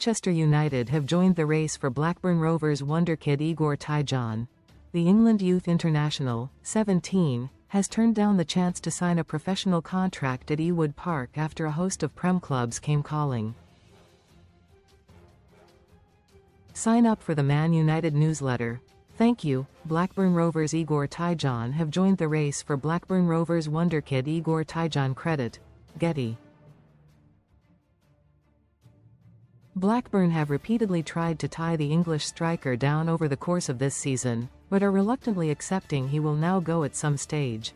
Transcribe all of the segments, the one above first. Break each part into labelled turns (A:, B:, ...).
A: Manchester United have joined the race for Blackburn Rovers wonderkid Igor Tyjon. The England youth international, 17, has turned down the chance to sign a professional contract at Ewood Park after a host of Prem clubs came calling. Sign up for the Man United newsletter. Thank you. Blackburn Rovers Igor Tyjon have joined the race for Blackburn Rovers wonderkid Igor TyjonCredit. Getty. Blackburn have repeatedly tried to tie the English striker down over the course of this season, but are reluctantly accepting he will now go at some stage.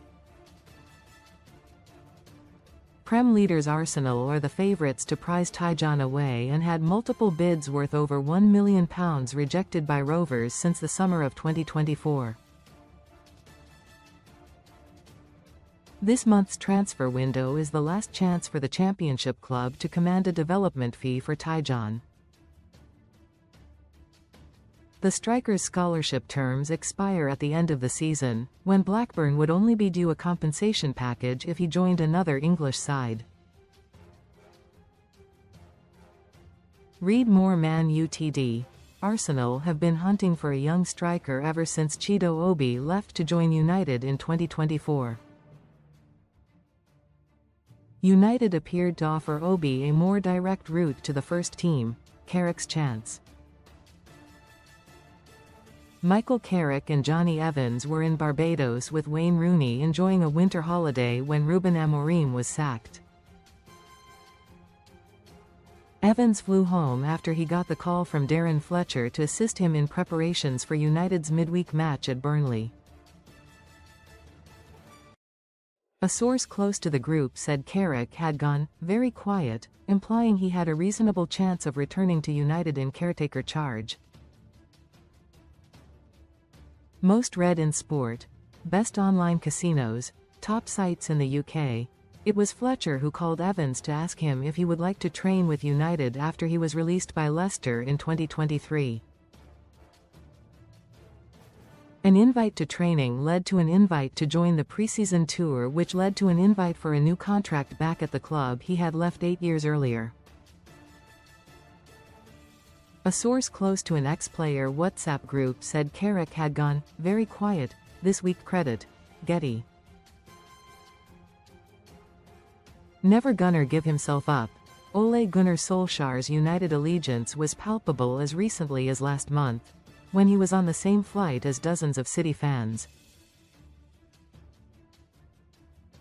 A: Prem leaders Arsenal are the favourites to prize Tyjon away and had multiple bids worth over £1 million rejected by Rovers since the summer of 2024. This month's transfer window is the last chance for the Championship club to command a development fee for Tyjon. The striker's scholarship terms expire at the end of the season, when Blackburn would only be due a compensation package if he joined another English side. Read more. Man Utd. Arsenal have been hunting for a young striker ever since Chido Obi left to join United in 2024. United appeared to offer Obi a more direct route to the first team. Carrick's chance. Michael Carrick and Jonny Evans were in Barbados with Wayne Rooney enjoying a winter holiday when Ruben Amorim was sacked. Evans flew home after he got the call from Darren Fletcher to assist him in preparations for United's midweek match at Burnley. A source close to the group said Carrick had gone very quiet, implying he had a reasonable chance of returning to United in caretaker charge. Most read in sport. Best online casinos. Top sites in the UK. It was Fletcher who called Evans to ask him if he would like to train with United after he was released by Leicester in 2023. An invite to training led to an invite to join the pre-season tour, which led to an invite for a new contract back at the club he had left 8 years earlier. A source close to an ex-player WhatsApp group said Carrick had gone very quiet this week. Credit. Getty. Never Gunnar give himself up. Ole Gunnar Solskjaer's United allegiance was palpable as recently as last month, when he was on the same flight as dozens of City fans.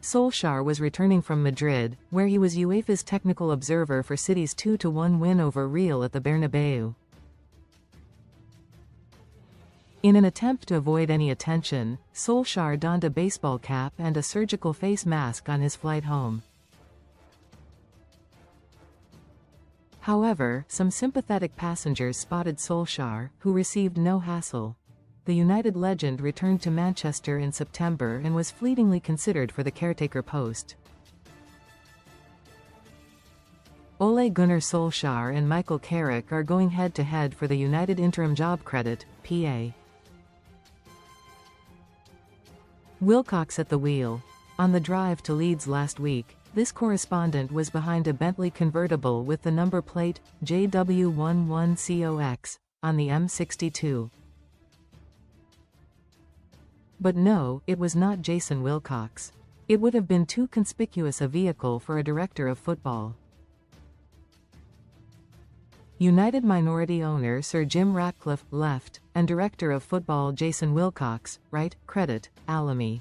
A: Solskjaer was returning from Madrid, where he was UEFA's technical observer for City's 2-1 win over Real at the Bernabeu. In an attempt to avoid any attention, Solskjaer donned a baseball cap and a surgical face mask on his flight home. However, some sympathetic passengers spotted Solskjaer, who received no hassle. The United legend returned to Manchester in September and was fleetingly considered for the caretaker post. Ole Gunnar Solskjaer and Michael Carrick are going head-to-head for the United interim job. Credit. PA. Wilcox at the wheel. On the drive to Leeds last week, this correspondent was behind a Bentley convertible with the number plate JW11COX on the M62. But no, it was not Jason Wilcox. It would have been too conspicuous a vehicle for a director of football. United minority owner Sir Jim Ratcliffe, left, and director of football Jason Wilcox, right. Credit. Alamy.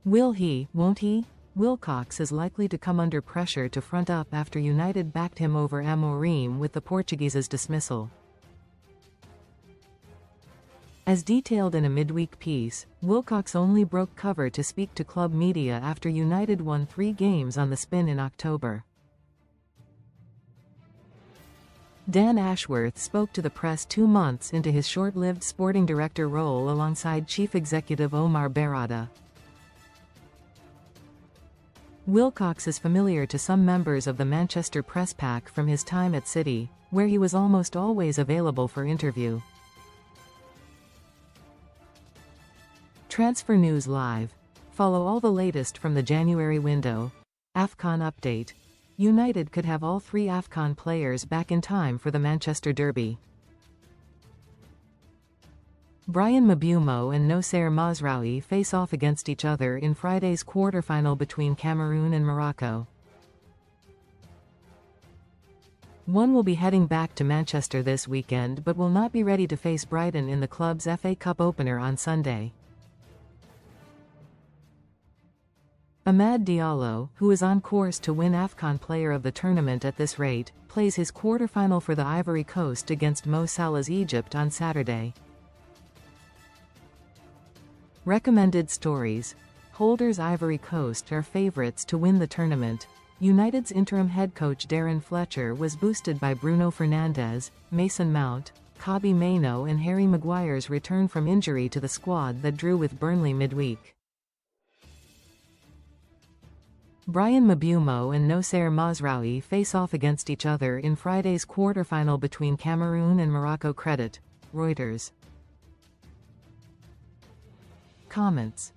A: Will he, won't he? Wilcox is likely to come under pressure to front up after United backed him over Amorim with the Portuguese's dismissal. As detailed in a midweek piece, Wilcox only broke cover to speak to club media after United won 3 games on the spin in October. Dan Ashworth spoke to the press 2 months into his short-lived sporting director role alongside chief executive Omar Berrada. Wilcox is familiar to some members of the Manchester press pack from his time at City, where he was almost always available for interview. Transfer News Live. Follow all the latest from the January window. AFCON update. United could have all 3 AFCON players back in time for the Manchester derby. Bryan Mbeumo and Noussair Mazraoui face off against each other in Friday's quarter-final between Cameroon and Morocco. One will be heading back to Manchester this weekend but will not be ready to face Brighton in the club's FA Cup opener on Sunday. Amad Diallo, who is on course to win AFCON Player of the Tournament at this rate, plays his quarter-final for the Ivory Coast against Mo Salah's Egypt on Saturday. Recommended stories. Holders Ivory Coast are favourites to win the tournament. United's interim head coach Darren Fletcher was boosted by Bruno Fernandes, Mason Mount, Kobbie Mainoo and Harry Maguire's return from injury to the squad that drew with Burnley midweek. Bryan Mbeumo and Noussair Mazraoui face off against each other in Friday's quarter-final between Cameroon and Morocco. Credit. Reuters. Comments.